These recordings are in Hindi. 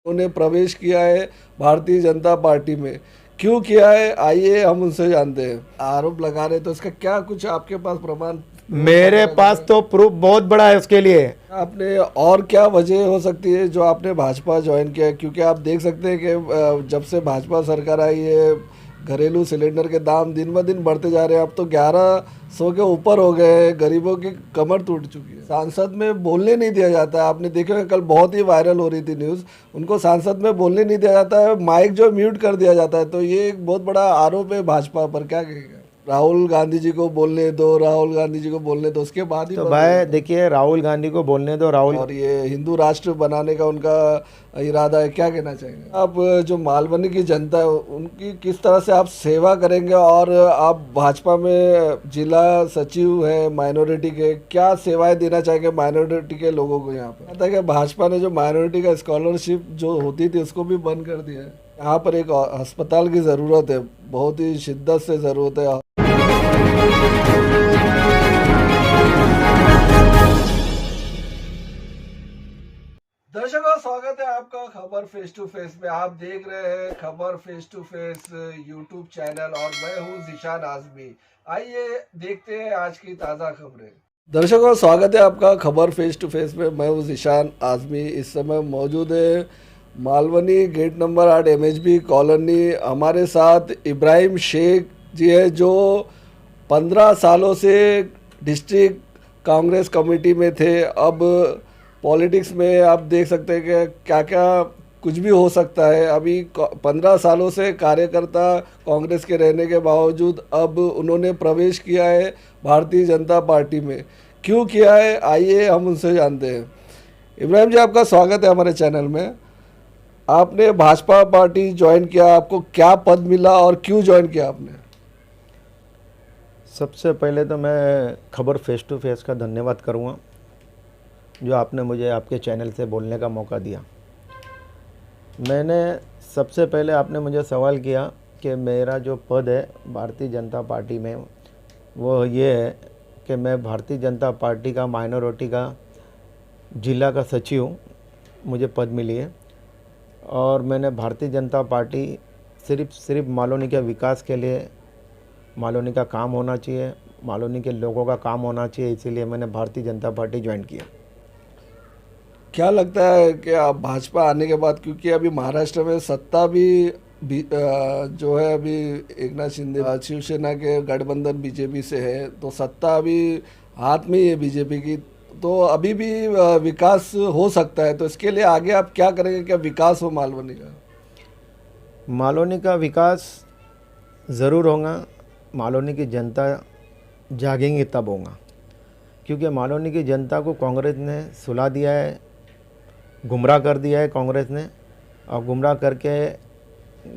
उन्होंने प्रवेश किया है भारतीय जनता पार्टी में। क्यों किया है, आइए हम उनसे जानते हैं। आरोप लगा रहे तो इसका क्या कुछ आपके पास प्रमाण? मेरे पास तो प्रूफ बहुत बड़ा है उसके लिए। आपने और क्या वजह हो सकती है जो आपने भाजपा ज्वाइन किया है? क्योंकि आप देख सकते हैं कि जब से भाजपा सरकार आई है घरेलू सिलेंडर के दाम दिन ब दिन बढ़ते जा रहे हैं। अब तो 1100 के ऊपर हो गए हैं। गरीबों की कमर टूट चुकी है। सांसद में बोलने नहीं दिया जाता है। आपने देखा होगा, कल बहुत ही वायरल हो रही थी न्यूज़। उनको सांसद में बोलने नहीं दिया जाता है, माइक जो म्यूट कर दिया जाता है। तो ये एक बहुत बड़ा आरोप है भाजपा पर। क्या कहेगा? राहुल गांधी जी को बोलने दो, राहुल गांधी जी को बोलने दो, उसके बाद ही तो भाई देखिए, राहुल गांधी को बोलने दो। राहुल और ये हिंदू राष्ट्र बनाने का उनका इरादा है। क्या कहना चाहेंगे आप? जो मालवनी की जनता है उनकी किस तरह से आप सेवा करेंगे? और आप भाजपा में जिला सचिव हैं माइनॉरिटी के, क्या सेवाएं देना चाहेंगे माइनॉरिटी के लोगों को? यहाँ पे पता है कि भाजपा ने जो माइनॉरिटी का स्कॉलरशिप जो होती थी उसको भी बंद कर दिया है। यहाँ पर एक अस्पताल की ज़रूरत है, बहुत ही शिद्दत से ज़रूरत है। दर्शकों, स्वागत है आपका खबर फेस टू फेस में। आप देख रहे हैं खबर face to face YouTube channel और मैं हूं ज़ीशान आज़मी। आइए देखते हैं आज की ताज़ा खबरें। दर्शकों, स्वागत है आपका खबर फेस टू फेस में। मैं हूं ज़ीशान आज़मी। इस समय मौजूद है Malvani gate number 8 MHB colony. हमारे साथ इब्राहिम शेख जी है जो 15 सालों से डिस्ट्रिक्ट कांग्रेस कमेटी में थे। अब पॉलिटिक्स में आप देख सकते हैं कि क्या क्या कुछ भी हो सकता है। अभी 15 सालों से कार्यकर्ता कांग्रेस के रहने के बावजूद अब उन्होंने प्रवेश किया है भारतीय जनता पार्टी में। क्यों किया है, आइए हम उनसे जानते हैं। इब्राहिम जी, आपका स्वागत है हमारे चैनल में। आपने भाजपा पार्टी ज्वाइन किया, आपको क्या पद मिला और क्यों ज्वाइन किया आपने? सबसे पहले तो मैं खबर फेस टू फेस का धन्यवाद करूँगा जो आपने मुझे आपके चैनल से बोलने का मौका दिया। मैंने सबसे पहले आपने मुझे सवाल किया कि मेरा जो पद है भारतीय जनता पार्टी में वो ये है कि मैं भारतीय जनता पार्टी का माइनॉरिटी का जिला का सचिव मुझे पद मिली है। और मैंने भारतीय जनता पार्टी सिर्फ मालवनी के विकास के लिए, मालवनी का काम होना चाहिए, मालवनी के लोगों का काम होना चाहिए, इसीलिए मैंने भारतीय जनता पार्टी ज्वाइन किया। क्या लगता है कि आप भाजपा आने के बाद, क्योंकि अभी महाराष्ट्र में सत्ता भी जो है अभी एकनाथ शिंदे शिवसेना के गठबंधन बीजेपी से है, तो सत्ता अभी हाथ में ही है बीजेपी की, तो अभी भी विकास हो सकता है। तो इसके लिए आगे आप क्या करेंगे, क्या विकास हो मालवनी का? मालवनी का विकास ज़रूर होगा। मालवनी की जनता जागेंगी तब होगा, क्योंकि मालवनी की जनता को कांग्रेस ने सुला दिया है, गुमराह कर दिया है कांग्रेस ने। और गुमराह करके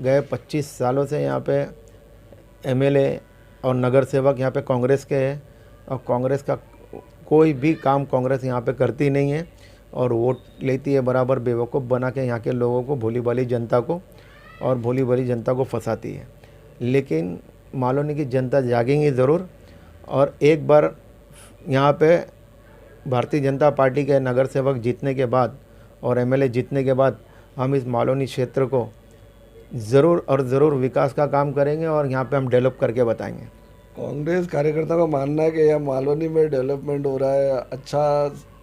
गए 25 सालों से यहाँ पे MLA और नगर सेवक यहाँ पे कांग्रेस के हैं, और कांग्रेस का कोई भी काम कांग्रेस यहाँ पे करती नहीं है और वोट लेती है बराबर बेवकूफ़ बना के यहाँ के लोगों को, भोली भाली जनता को, और भोली भाली जनता को फंसाती है। लेकिन मालवनी की जनता जागेंगी ज़रूर। और एक बार यहाँ पे भारतीय जनता पार्टी के नगर सेवक जीतने के बाद और MLA जीतने के बाद हम इस मालवनी क्षेत्र को ज़रूर और ज़रूर विकास का काम करेंगे और यहाँ पे हम डेवलप करके बताएंगे। कांग्रेस कार्यकर्ता का मानना है कि यहाँ मालवनी में डेवलपमेंट हो रहा है, अच्छा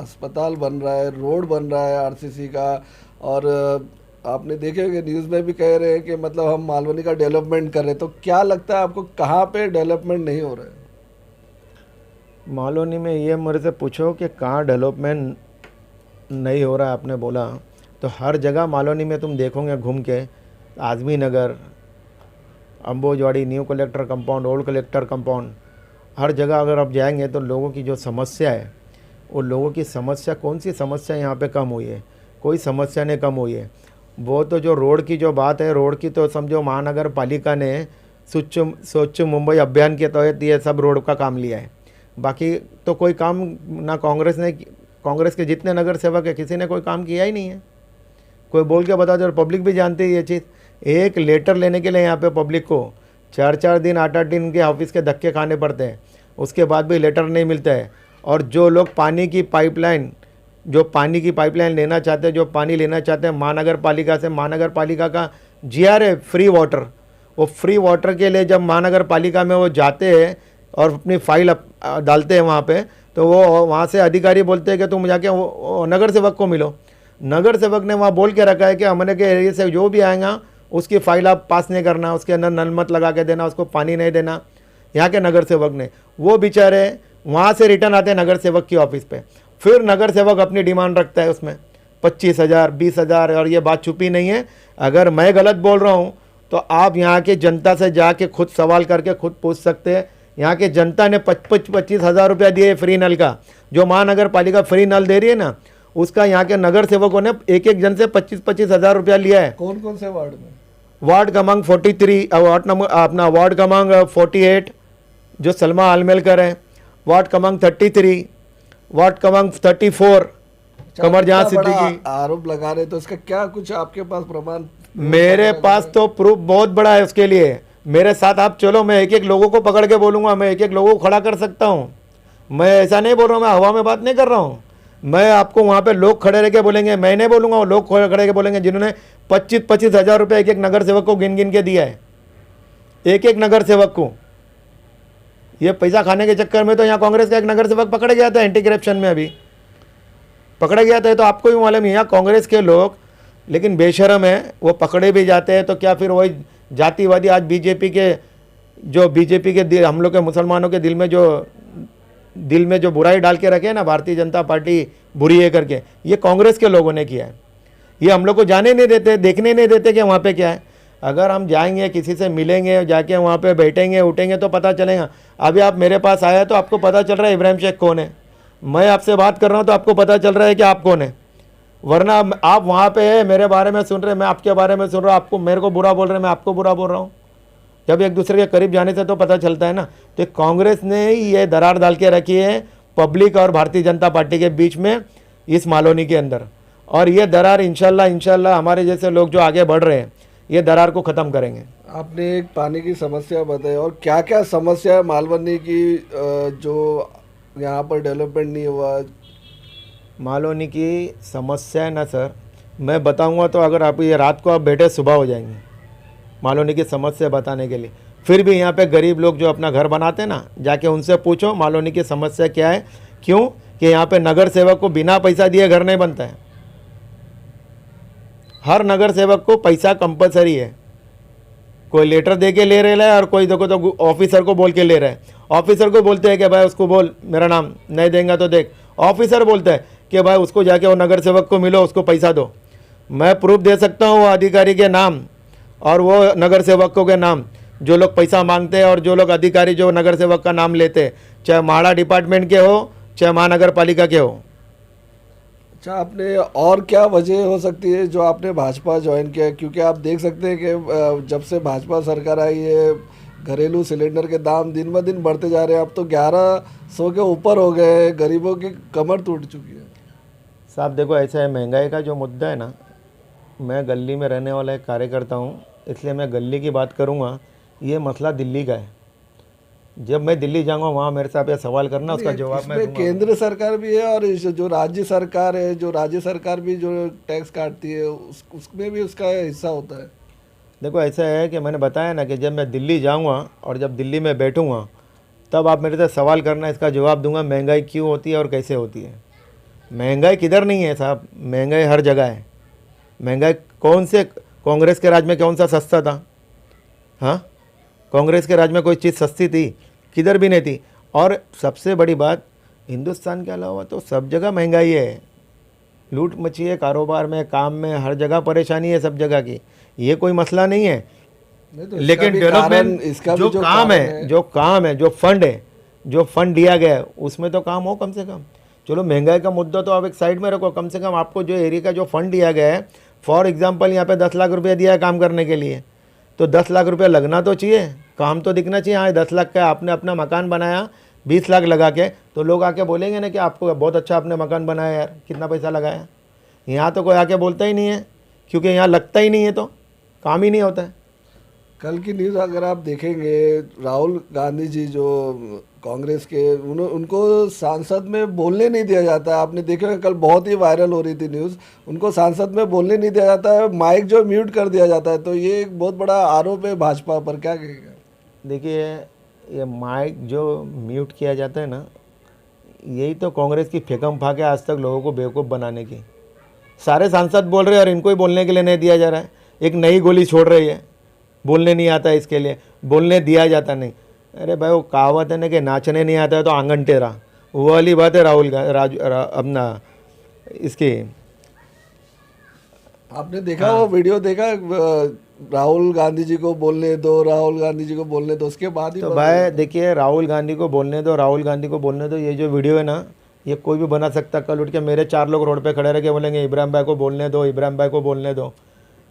अस्पताल बन रहा है, रोड बन रहा है RCC का। और आपने देखे कि न्यूज़ में भी कह रहे हैं कि मतलब हम मालवनी का डेवलपमेंट कर रहे हैं। तो क्या लगता है आपको, कहाँ पे डेवलपमेंट नहीं हो रहा है? मालवनी में ये मेरे से पूछो कि कहाँ डेवलपमेंट नहीं हो रहा है, आपने बोला तो हर जगह मालवनी में तुम देखोगे घूम के, Azmi Nagar, Ambojwadi, new collector compound, old collector compound, हर जगह अगर आप जाएंगे तो लोगों की जो समस्या है, वो लोगों की समस्या, कौन सी समस्या यहाँ पे कम हुई है? कोई समस्या नहीं कम हुई है। वो तो जो रोड की जो बात है, रोड की तो समझो महानगर पालिका ने स्वच्छ मुंबई अभियान के तहत ये सब रोड का काम लिया है। बाकी तो कोई काम ना कांग्रेस के जितने नगर सेवक है किसी ने कोई काम किया ही नहीं है। कोई बोल के बता दो, और पब्लिक भी जानती है ये चीज़। एक लेटर लेने के लिए यहाँ पे पब्लिक को 4-4 दिन 8-8 दिन के ऑफिस के धक्के खाने पड़ते हैं, उसके बाद भी लेटर नहीं मिलता है। और जो लोग पानी की पाइपलाइन जो पानी की पाइपलाइन लेना चाहते हैं, जो पानी लेना चाहते हैं महानगर पालिका से, महानगर पालिका का जीआर है फ्री वाटर, वो फ्री वाटर के लिए जब महानगर पालिका में वो जाते हैं और अपनी फाइल डालते हैं वहाँ पे, तो वो वहाँ से अधिकारी बोलते हैं कि तुम जाके वो नगर सेवक को मिलो। नगर सेवक ने वहाँ बोल के रखा है कि हमने के एरिया से जो भी आएगा उसकी फाइल आप पास नहीं करना, उसके अंदर नल मत लगा के देना, उसको पानी नहीं देना। यहाँ के नगर सेवक ने, वो बेचारे वहाँ से रिटर्न आते हैं नगर सेवक की ऑफिस पे, फिर नगर सेवक अपनी डिमांड रखता है उसमें 25,000 20,000, और ये बात छुपी नहीं है। अगर मैं गलत बोल रहा हूँ तो आप यहाँ के जनता से जाके खुद सवाल करके खुद पूछ सकते हैं। यहाँ के जनता ने 25,000 रुपया दिए फ्री नल का, जो महानगर पालिका फ्री नल दे रही है ना, उसका यहाँ के नगर सेवकों ने एक एक जन से 25,000 रुपया लिया है। कौन कौन से वार्ड में? वार्ड क्रमांक 43, वार्ड नंबर अपना वार्ड क्रमांक 48 जो सलमा आलमेलकर है, वार्ड क्रमांक 33, वार्ड क्रमांक 34 कमर जहाँ इतना बड़ा सिद्दीकी। आरोप लगा रहे तो इसका क्या कुछ आपके पास प्रमाण? मेरे पास तो प्रूफ बहुत बड़ा है उसके लिए। मेरे साथ आप चलो, मैं एक एक लोगों को पकड़ के बोलूँगा, मैं एक एक लोगों को खड़ा कर सकता हूँ। मैं ऐसा नहीं बोल रहा हूँ, मैं हवा में बात नहीं कर रहा हूँ। मैं आपको वहाँ पे लोग खड़े रह के बोलेंगे, मैं नहीं बोलूँगा, वो लोग खड़े के बोलेंगे जिन्होंने 25,000 रुपये एक एक नगर सेवक को गिन गिन के दिया है, एक एक नगर सेवक को। ये पैसा खाने के चक्कर में तो यहाँ कांग्रेस का एक नगर सेवक पकड़ गया था, एंटी करप्शन में अभी पकड़ा गया था। तो आपको भी मालूम है यहाँ कांग्रेस के लोग लेकिन बेशरम है, वो पकड़े भी जाते हैं तो क्या फिर वही जातिवादी आज बीजेपी के हम लोग के मुसलमानों के दिल में जो बुराई डाल के रखे है ना, भारतीय जनता पार्टी बुरी है करके, ये कांग्रेस के लोगों ने किया है। ये हम लोग को जाने नहीं देते, देखने नहीं देते कि वहाँ पे क्या है। अगर हम जाएंगे, किसी से मिलेंगे, जाके वहाँ पे बैठेंगे उठेंगे तो पता चलेगा। अभी आप मेरे पास आया तो आपको पता चल रहा है इब्राहिम शेख कौन है, मैं आपसे बात कर रहा हूँ तो आपको पता चल रहा है कि आप कौन है। वरना आप वहाँ पे है, मेरे बारे में सुन रहे, मैं आपके बारे में सुन रहा हूँ, आपको मेरे को बुरा बोल रहे, मैं आपको बुरा बोल रहा हूँ। जब एक दूसरे के करीब जाने से तो पता चलता है ना। तो कांग्रेस ने ये दरार डाल के रखी है पब्लिक और भारतीय जनता पार्टी के बीच में इस मालोनी के अंदर, और ये दरार इंशाल्लाह हमारे जैसे लोग जो आगे बढ़ रहे हैं ये दरार को ख़त्म करेंगे। आपने एक पानी की समस्या बताई, और क्या क्या समस्या है मालवनी की जो यहाँ पर डेवलपमेंट नहीं हुआ? मालोनी की समस्या है ना सर, मैं बताऊंगा तो अगर आप ये रात को आप बैठे सुबह हो जाएंगे मालोनी की समस्या बताने के लिए। फिर भी यहाँ पे गरीब लोग जो अपना घर बनाते हैं ना, जाके उनसे पूछो मालोनी की समस्या क्या है। क्यों कि यहाँ पे नगर सेवक को बिना पैसा दिए घर नहीं बनता है। हर नगर सेवक को पैसा कंपलसरी है। कोई लेटर दे के ले रहा है और कोई देखो तो ऑफिसर को बोल के ले रहा है। ऑफिसर को बोलते हैं कि भाई उसको बोल मेरा नाम नहीं देंगे तो देख। ऑफिसर बोलता है कि भाई उसको जाके वो नगर सेवक को मिलो, उसको पैसा दो। मैं प्रूफ दे सकता हूँ वो अधिकारी के नाम और वो नगर सेवकों के नाम, जो लोग पैसा मांगते हैं और जो लोग अधिकारी जो नगर सेवक का नाम लेते हैं, चाहे माड़ा डिपार्टमेंट के हो चाहे महानगर पालिका के हो। अच्छा, आपने और क्या वजह हो सकती है जो आपने भाजपा ज्वाइन किया? क्योंकि आप देख सकते हैं कि जब से भाजपा सरकार आई है घरेलू सिलेंडर के दाम दिन ब दिन बढ़ते जा रहे हैं। अब तो 1100 के ऊपर हो गए, गरीबों की कमर टूट चुकी है। साहब देखो ऐसा है, महंगाई का जो मुद्दा है ना, मैं गली में रहने वाला एक कार्यकर्ता हूँ, इसलिए मैं गली की बात करूँगा। ये मसला दिल्ली का है। जब मैं दिल्ली जाऊँगा वहाँ मेरे से आप ये सवाल करना, उसका जवाब मैं दूंगा। केंद्र सरकार भी है और जो राज्य सरकार है, जो राज्य सरकार भी जो टैक्स काटती है उसमें भी उसका हिस्सा होता है। देखो ऐसा है कि मैंने बताया ना कि जब मैं दिल्ली जाऊँगा और जब दिल्ली में बैठूँगा तब आप मेरे से सवाल करना, इसका जवाब दूंगा महंगाई क्यों होती है और कैसे होती है। महंगाई किधर नहीं है साहब, महंगाई हर जगह है। महंगाई कौन से कांग्रेस के राज में कौन सा सस्ता था? हाँ, कांग्रेस के राज में कोई चीज़ सस्ती थी? किधर भी नहीं थी। और सबसे बड़ी बात, हिंदुस्तान के अलावा तो सब जगह महंगाई है, लूट मची है कारोबार में, काम में, हर जगह परेशानी है सब जगह की। ये कोई मसला नहीं है। तो लेकिन डेवलपमेंट जो काम है, जो फंड दिया गया है उसमें तो काम हो कम से कम। चलो महंगाई का मुद्दा तो आप एक साइड में रखो, कम से कम आपको जो एरिया का जो फंड दिया गया है, फॉर एग्जांपल यहाँ पे 10 लाख रुपया दिया है काम करने के लिए, तो 10 लाख रुपया लगना तो चाहिए, काम तो दिखना चाहिए। हाँ 10 लाख का आपने अपना मकान बनाया 20 लाख लगा के, तो लोग आके बोलेंगे ना कि आपको बहुत अच्छा आपने मकान बनाया यार, कितना पैसा लगाया। यहाँ तो कोई आके बोलता ही नहीं है, क्योंकि यहाँ लगता ही नहीं है तो काम ही नहीं होता है। कल की न्यूज़ अगर आप देखेंगे, राहुल गांधी जी जो कांग्रेस के, उनको सांसद में बोलने नहीं दिया जाता है। आपने देखा होगा, कल बहुत ही वायरल हो रही थी न्यूज़, उनको सांसद में बोलने नहीं दिया जाता है, माइक जो म्यूट कर दिया जाता है। तो ये एक बहुत बड़ा आरोप है भाजपा पर, क्या कहेगा? देखिए, ये माइक जो म्यूट किया जाता है ना, यही तो कांग्रेस की फेकम फाक है आज तक लोगों को बेवकूफ़ बनाने की। सारे सांसद बोल रहे हैं और इनको ही बोलने के लिए नहीं दिया जा रहा है। एक नई गोली छोड़ रही है, बोलने नहीं आता है, इसके लिए बोलने दिया जाता नहीं। अरे भाई, वो कहावत है ना कि नाचने नहीं आता है तो आंगन टेरा, वो वाली बात है। अपना इसकी आपने देखा वो वीडियो देखा, राहुल गांधी जी को बोलने दो, राहुल गांधी जी को बोलने दो, उसके बाद ही तो भाई देखिए, राहुल गांधी को बोलने दो, राहुल गांधी को बोलने दो। ये जो वीडियो है ना, ये कोई भी बना सकता। कल उठ के मेरे 4 लोग रोड पे खड़े रह के बोलेंगे इब्राहिम भाई को बोलने दो, इब्राहिम भाई को बोलने दो।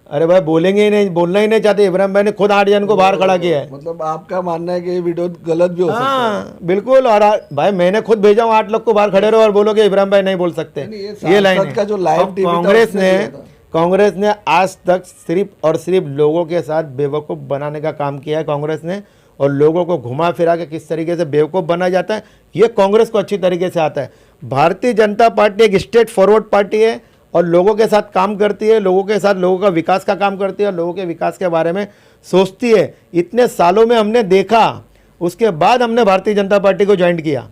अरे भाई, बोलेंगे ही नहीं, बोलना ही नहीं चाहते। इब्राहिम भाई ने खुद 8 जन को बाहर खड़ा किया है। मतलब आपका मानना है कि ये वीडियो गलत भी हो सकता है? हाँ बिल्कुल। और भाई, मैंने खुद भेजा हूँ 8 लोग को बाहर खड़े रहो और बोलो कि इब्राहिम भाई नहीं बोल सकते। ये लाइन का जो लाइव टीवी था, कांग्रेस ने आज तक सिर्फ और सिर्फ लोगों के साथ बेवकूफ़ बनाने का काम किया है कांग्रेस ने। और लोगों को घुमा फिरा के किस तरीके से बेवकूफ़ बनाया जाता है, ये कांग्रेस को अच्छी तरीके से आता है। भारतीय जनता पार्टी एक स्ट्रेट फॉरवर्ड पार्टी है और लोगों के साथ काम करती है, लोगों के साथ लोगों का विकास का काम करती है, लोगों के विकास के बारे में सोचती है। इतने सालों में हमने देखा, उसके बाद हमने भारतीय जनता पार्टी को ज्वाइन किया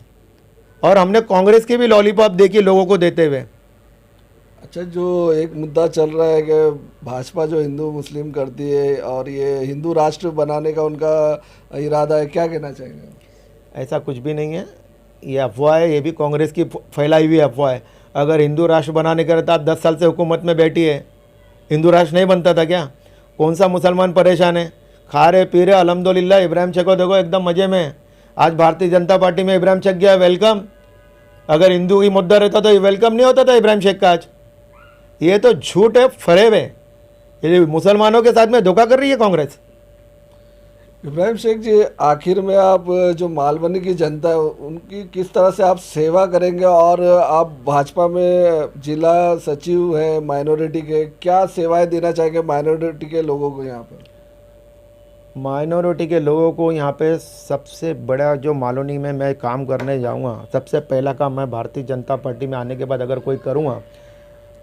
और हमने कांग्रेस की भी लॉलीपॉप देखी लोगों को देते हुए। अच्छा, जो एक मुद्दा चल रहा है कि भाजपा जो हिंदू मुस्लिम करती है और ये हिंदू राष्ट्र बनाने का उनका इरादा है, क्या कहना चाहेंगे? ऐसा कुछ भी नहीं है, ये अफवाह है। ये भी कांग्रेस की फैलाई हुई अफवाह है। अगर हिंदू राष्ट्र बनाने का रहता, आप 10 साल से हुकूमत में बैठी है, हिंदू राष्ट्र नहीं बनता था क्या? कौन सा मुसलमान परेशान है? खा रहे पी रहे अल्हम्दुलिल्लाह। इब्राहिम शेख को देखो एकदम मज़े में। आज भारतीय जनता पार्टी में इब्राहिम शेख गया, वेलकम। अगर हिंदू की मुद्दा रहता तो ये वेलकम नहीं होता था इब्राहिम शेख का आज। ये तो झूठ है, फरेब है। ये मुसलमानों के साथ में धोखा कर रही है कांग्रेस। इब्राहिम शेख जी, आखिर में आप जो मालवनी की जनता है उनकी किस तरह से आप सेवा करेंगे, और आप भाजपा में जिला सचिव हैं माइनॉरिटी के, क्या सेवाएं देना चाहेंगे माइनॉरिटी के लोगों को यहाँ पर? माइनॉरिटी के लोगों को यहाँ पे सबसे बड़ा जो मालोनी में मैं काम करने जाऊँगा, सबसे पहला काम मैं भारतीय जनता पार्टी में आने के बाद अगर कोई करूँगा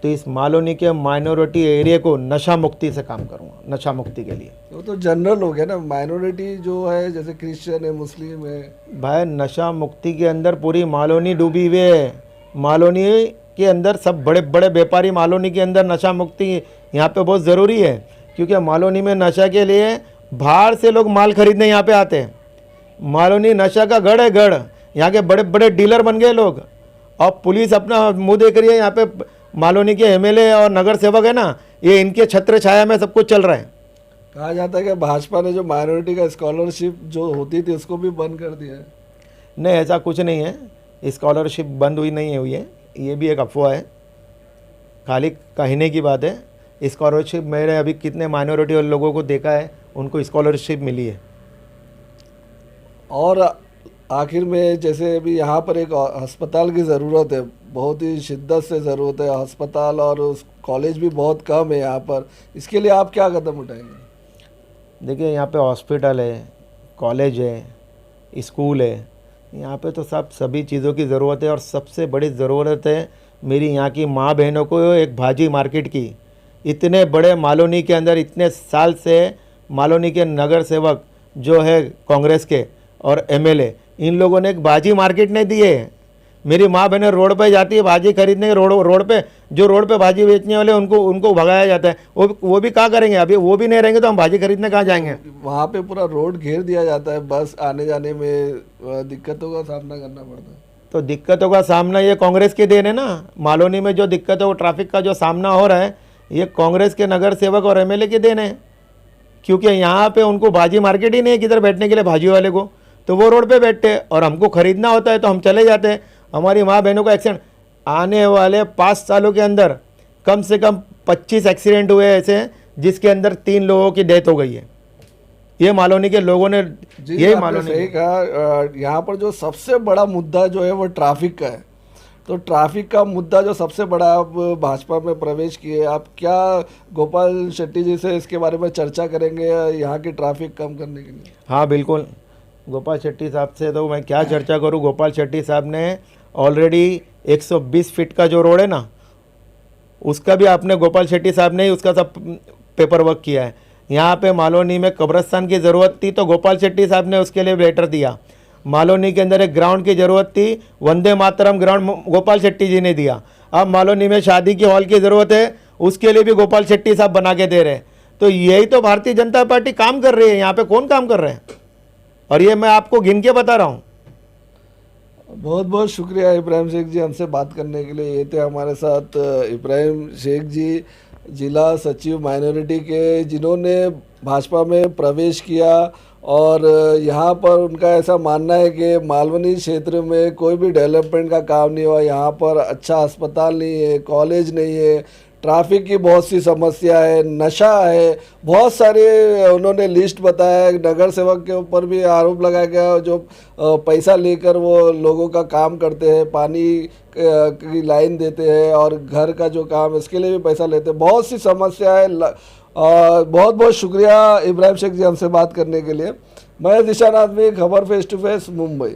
तो इस मालोनी के माइनॉरिटी एरिया को नशा मुक्ति से काम करूँगा, नशा मुक्ति के लिए। वो तो जनरल हो गया ना, माइनॉरिटी जो है जैसे क्रिश्चियन है, मुस्लिम है। भाई, नशा मुक्ति के अंदर पूरी मालोनी डूबी हुई है। मालोनी के अंदर सब बड़े बड़े व्यापारी, मालोनी के अंदर नशा मुक्ति यहाँ पे बहुत ज़रूरी है, क्योंकि मालोनी में नशा के लिए बाहर से लोग माल खरीदने यहाँ पे आते हैं। मालोनी नशा का गढ़ है, गढ़। यहाँ के बड़े बड़े डीलर बन गए लोग। और पुलिस अपना मुंह देख रही है। यहाँ पे मालोनी के एमएलए और नगर सेवक है ना, ये इनके छत्र छाया में सब कुछ चल रहा है। कहा जाता है कि भाजपा ने जो माइनॉरिटी का स्कॉलरशिप जो होती थी उसको भी बंद कर दिया है। नहीं, ऐसा कुछ नहीं है। स्कॉलरशिप बंद हुई नहीं हुई है, ये भी एक अफवाह है, खाली कहने की बात है। स्कॉलरशिप मैंने अभी कितने माइनॉरिटी और लोगों को देखा है, उनको स्कॉलरशिप मिली है। और आखिर में जैसे अभी यहाँ पर एक अस्पताल की ज़रूरत है, बहुत ही शिद्दत से ज़रूरत है अस्पताल, और उस कॉलेज भी बहुत कम है यहाँ पर, इसके लिए आप क्या कदम उठाएंगे? देखिए, यहाँ पे हॉस्पिटल है, कॉलेज है, स्कूल है, यहाँ पे तो सभी चीज़ों की ज़रूरत है। और सबसे बड़ी ज़रूरत है मेरी यहाँ की माँ बहनों को एक भाजी मार्केट की। इतने बड़े मालोनी के अंदर इतने साल से मालोनी के नगर सेवक जो है कांग्रेस के और एमएलए, इन लोगों ने एक भाजी मार्केट नहीं दी है। मेरी माँ बहनें रोड पे जाती है भाजी खरीदने, रोड पे जो रोड पे भाजी बेचने वाले उनको भगाया जाता है। वो भी क्या करेंगे? अभी वो भी नहीं रहेंगे तो हम भाजी खरीदने कहाँ जाएंगे? वहाँ पे पूरा रोड घेर दिया जाता है, बस आने जाने में दिक्कतों का सामना करना पड़ता है। तो दिक्कतों का सामना ये कांग्रेस के देन है ना। मालोनी में जो दिक्कत है, वो ट्रैफिक का जो सामना हो रहा है, ये कांग्रेस के नगर सेवक और एमएलए के देन है। क्योंकि यहाँ पे उनको भाजी मार्केट ही नहीं है किधर बैठने के लिए भाजी वाले को, तो वो रोड पे बैठते हैं। और हमको खरीदना होता है तो हम चले जाते हैं। हमारी माँ बहनों का एक्सीडेंट आने वाले 5 सालों के अंदर कम से कम 25 एक्सीडेंट हुए ऐसे, जिसके अंदर 3 लोगों की डेथ हो गई है। ये मालोनी के लोगों ने, ये मालोनी सही कहा। यहाँ पर जो सबसे बड़ा मुद्दा जो है वो ट्रैफिक का है। तो ट्रैफिक का मुद्दा जो सबसे बड़ा, आप भाजपा में प्रवेश किए, आप क्या गोपाल शेट्टी जी से इसके बारे में चर्चा करेंगे यहाँ की ट्रैफिक कम करने के लिए? हाँ बिल्कुल, गोपाल शेट्टी साहब से तो मैं क्या चर्चा करूँ। गोपाल शेट्टी साहब ने ऑलरेडी 120 फीट का जो रोड है ना, उसका भी आपने गोपाल शेट्टी साहब ने ही उसका सब पेपर वर्क किया है। यहाँ पे मालोनी में कब्रस्तान की ज़रूरत थी तो गोपाल शेट्टी साहब ने उसके लिए लेटर दिया। मालोनी के अंदर एक ग्राउंड की ज़रूरत थी, वंदे मातरम ग्राउंड गोपाल शेट्टी जी ने दिया। अब मालोनी में शादी की हॉल की ज़रूरत है, उसके लिए भी गोपाल शेट्टी साहब बना के दे रहे हैं। तो यही तो भारतीय जनता पार्टी काम कर रही है। यहाँ पे कौन काम कर रहे हैं, और ये मैं आपको गिन के बता रहा हूँ। बहुत बहुत शुक्रिया इब्राहिम शेख जी हमसे बात करने के लिए। ये थे हमारे साथ इब्राहिम शेख जी, जिला सचिव माइनॉरिटी के, जिन्होंने भाजपा में प्रवेश किया। और यहाँ पर उनका ऐसा मानना है कि मालवनी क्षेत्र में कोई भी डेवलपमेंट का काम नहीं हुआ। यहाँ पर अच्छा अस्पताल नहीं है, कॉलेज नहीं है, ट्रैफिक की बहुत सी समस्या है, नशा है, बहुत सारे उन्होंने लिस्ट बताया है। नगर सेवक के ऊपर भी आरोप लगाया गया जो पैसा लेकर वो लोगों का काम करते हैं, पानी की लाइन देते हैं और घर का जो काम है इसके लिए भी पैसा लेते हैं। बहुत सी समस्या है। बहुत बहुत शुक्रिया इब्राहिम शेख जी हमसे बात करने के लिए। मैं जिशान आज़मी, खबर फेस टू फेस, मुंबई।